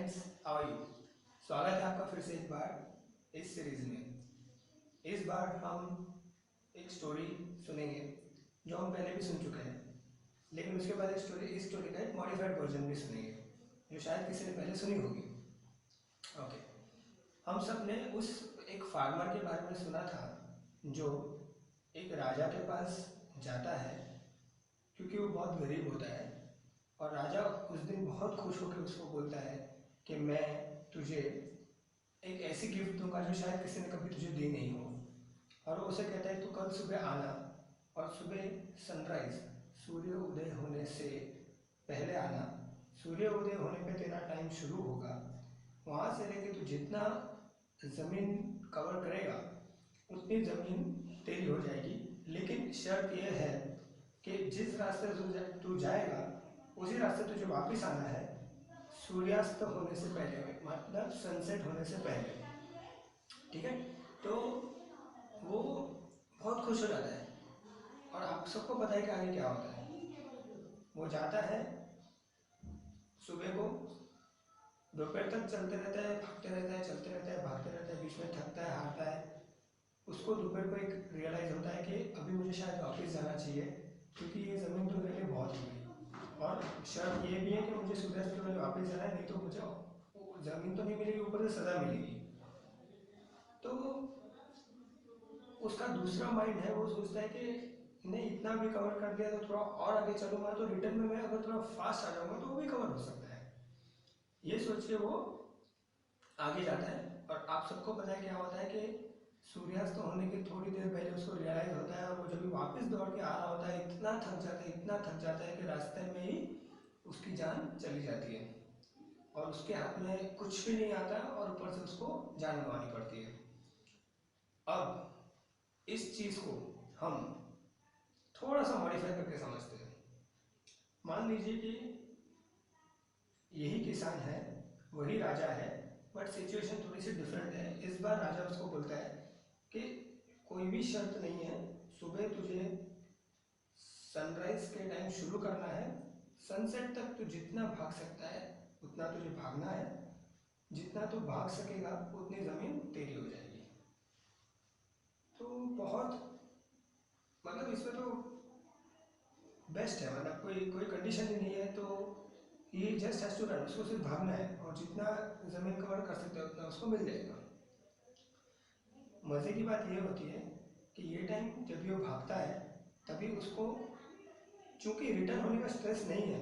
Friends, how are you. स्वागत है आपका फिर से एक बार इस सीरीज में। इस बार हम एक स्टोरी सुनेंगे जो हम पहले भी सुन चुके हैं, लेकिन उसके बाद इस स्टोरी का एक मॉडिफाइड वर्जन भी सुनेंगे जो शायद किसी ने पहले सुनी होगी। ओके, हम सब ने उस एक फार्मर के बारे में सुना था जो एक राजा के पास जाता है क्योंकि वो बहुत गरीब होता है, और राजा उस दिन बहुत खुश होकर उसको बोलता है कि मैं तुझे एक ऐसी गिफ्ट दूंगा जो शायद किसी ने कभी तुझे दी नहीं हो। और वो उसे कहता है तू कल सुबह आना, और सुबह सनराइज, सूर्य उदय होने से पहले आना। सूर्य उदय होने पे तेरा टाइम शुरू होगा। वहाँ से लेके तू जितना ज़मीन कवर करेगा उतनी ज़मीन तेरी हो जाएगी, लेकिन शर्त यह है कि जिस रास्ते तू जाएगा उसी रास्ते तुझे वापस आना है सूर्यास्त होने से पहले, मतलब सनसेट होने से पहले। ठीक है, तो वो बहुत खुश हो जाता है। और आप सबको पता है कि आगे क्या होता है। वो जाता है सुबह को, दोपहर तक चलते रहता है, भागते रहता है, चलते रहता है, भागते रहता है, बीच में थकता है, हारता है। उसको दोपहर को एक रियलाइज होता है कि अभी मुझे शायद वापस जाना चाहिए क्योंकि ये ज़मीन तो मेरे लिए बहुत हो गई, और शर्त ये भी है कि मुझे सूर्यास्त के पहले वापस जाना है, नहीं तो मुझे ज़मीन तो नहीं मिलेगी, ऊपर से सज़ा मिलेगी। तो उसका दूसरा माइंड है, वो सोचता है कि नहीं, इतना भी कवर कर दिया तो थोड़ा और आगे चलूंगा तो रिटर्न में मैं अगर थोड़ा फास्ट आ जाऊंगा तो वो भी कवर हो सकता है। ये सोच के वो आगे जाता है। और आप सबको पता है क्या होता है कि सूर्यास्त होने के थोड़ी देर पहले उसको रियलाइज होता है, और वो जब भी वापस दौड़ के आ रहा होता है इतना थक जाता है, इतना थक जाता है कि रास्ते में ही उसकी जान चली जाती है, और उसके हाथ में कुछ भी नहीं आता, और ऊपर से उसको जान गंवानी पड़ती है। अब इस चीज़ को हम थोड़ा सा मॉडिफाई करके समझते हैं। मान लीजिए कि यही किसान है, वही राजा है, बट सिचुएशन थोड़ी सी डिफरेंट है। इस बार राजा उसको बोलता है कि कोई भी शर्त नहीं है, सुबह तुझे सनराइज के टाइम शुरू करना है, सनसेट तक तू जितना भाग सकता है उतना तुझे भागना है, जितना तू भाग सकेगा उतनी ज़मीन तेरी हो जाएगी। तो बहुत, मतलब इसमें तो बेस्ट है, मतलब कोई कोई कंडीशन ही नहीं है। तो ये जस्ट हैज टू रन, उसको सिर्फ भागना है, और जितना ज़मीन कवर कर सकते हो उतना उसको मिल जाएगा। मज़े की बात ये होती है कि ये टाइम जब भी वो भागता है तभी उसको, चूँकि रिटर्न होने का स्ट्रेस नहीं है,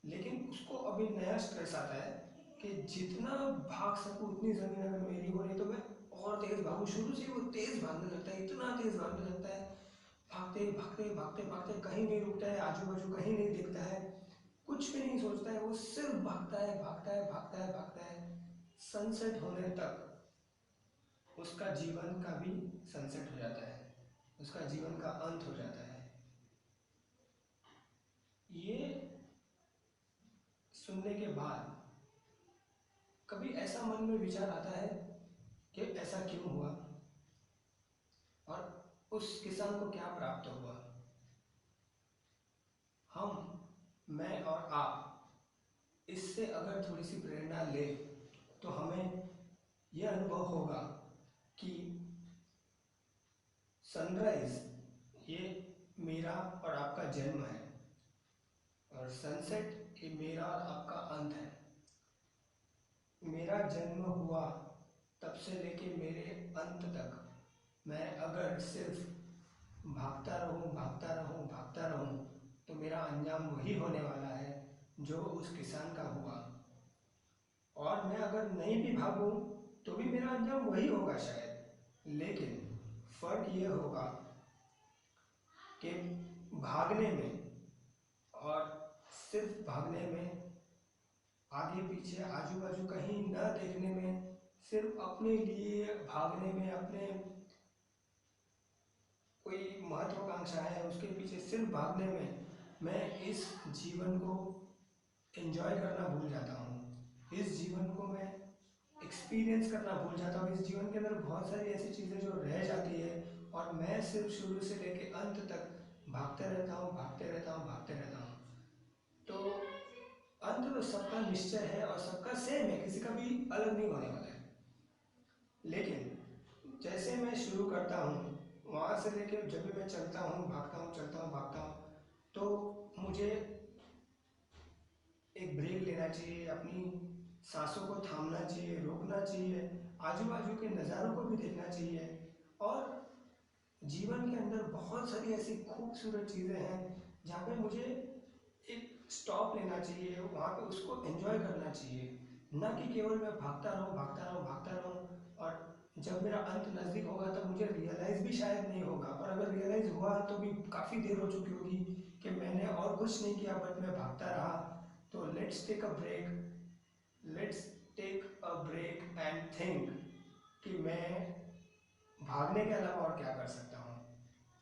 लेकिन उसको अभी नया स्ट्रेस आता है कि जितना भाग सकूँ उतनी ज़मीन अगर मेरी हो रही तो मैं और तेज़ भागूँ। शुरू से वो तेज़ भागने लगता है, इतना तेज़ भागने लगता है, भागते भागते भागते भागते कहीं नहीं रुकता है, आजू बाजू कहीं नहीं दिखता है, कुछ भी नहीं सोचता है, वो सिर्फ भागता है, भागता है, भागता है, भागता है। सनसेट होने तक उसका जीवन का भी सनसेट हो जाता है, उसका जीवन का अंत हो जाता है। ये सुनने के बाद कभी ऐसा मन में विचार आता है कि ऐसा क्यों हुआ, और उस किसान को क्या प्राप्त हुआ। मैं और आप इससे अगर थोड़ी सी प्रेरणा ले तो हमें यह अनुभव होगा कि सनराइज ये मेरा और आपका जन्म है, और सनसेट ये मेरा और आपका अंत है। मेरा जन्म हुआ तब से लेके मेरे अंत तक मैं अगर सिर्फ भागता रहूं, भागता रहूं, भागता रहूं तो मेरा अंजाम वही होने वाला है जो उस किसान का हुआ। और मैं अगर नहीं भी भागूं तो भी मेरा अंजाम वही होगा शायद, लेकिन फर्क ये होगा कि भागने में और सिर्फ भागने में, आगे पीछे आजू बाजू कहीं न देखने में, सिर्फ अपने लिए भागने में, अपने कोई महत्वाकांक्षा है उसके पीछे सिर्फ भागने में मैं इस जीवन को एंजॉय करना भूल जाता हूँ। इस जीवन को मैं एक्सपीरियंस करना भूल जाता हूँ। इस जीवन के अंदर बहुत सारी ऐसी चीज़ें जो रह जाती है, और मैं सिर्फ शुरू से लेके अंत तक भागते रहता हूँ, भागते रहता हूँ, भागते रहता हूँ। तो अंत तो सबका निश्चय है और सबका सेम है, किसी का भी अलग नहीं होने वाला है। लेकिन जैसे मैं शुरू करता हूँ, वहाँ से लेकर जब भी मैं चलता हूँ, भागता हूँ, चलता हूँ, भागता हूँ, तो मुझे एक ब्रेक लेना चाहिए, अपनी सांसों को थामना चाहिए, रोकना चाहिए, आजू बाजू के नज़ारों को भी देखना चाहिए। और जीवन के अंदर बहुत सारी ऐसी खूबसूरत चीज़ें हैं जहाँ पे मुझे एक स्टॉप लेना चाहिए, वहाँ पे उसको एंजॉय करना चाहिए, ना कि केवल मैं भागता रहूँ, भागता रहूँ, भागता रहूँ, और जब मेरा अंत नज़दीक होगा तब मुझे रियलाइज़ भी शायद नहीं होगा, और अगर रियलाइज़ हुआ तो भी काफ़ी देर हो चुकी होगी कि मैंने और कुछ नहीं किया बट मैं भागता रहा। तो let's take a break and think कि मैं भागने के अलावा और क्या कर सकता हूँ।